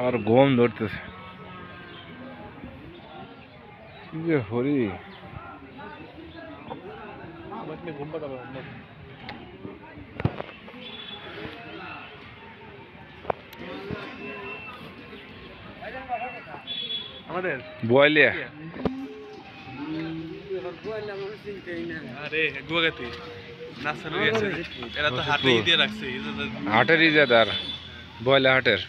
আমার ঘুম ধরতেছে কি যে হরি আমাদের বয়লিয়া আরে গুয়াগাতি নাসার গেছে এরা তো হাটেই দিয়ে রাখছে হাটের ইজাদার বয়লা হাটের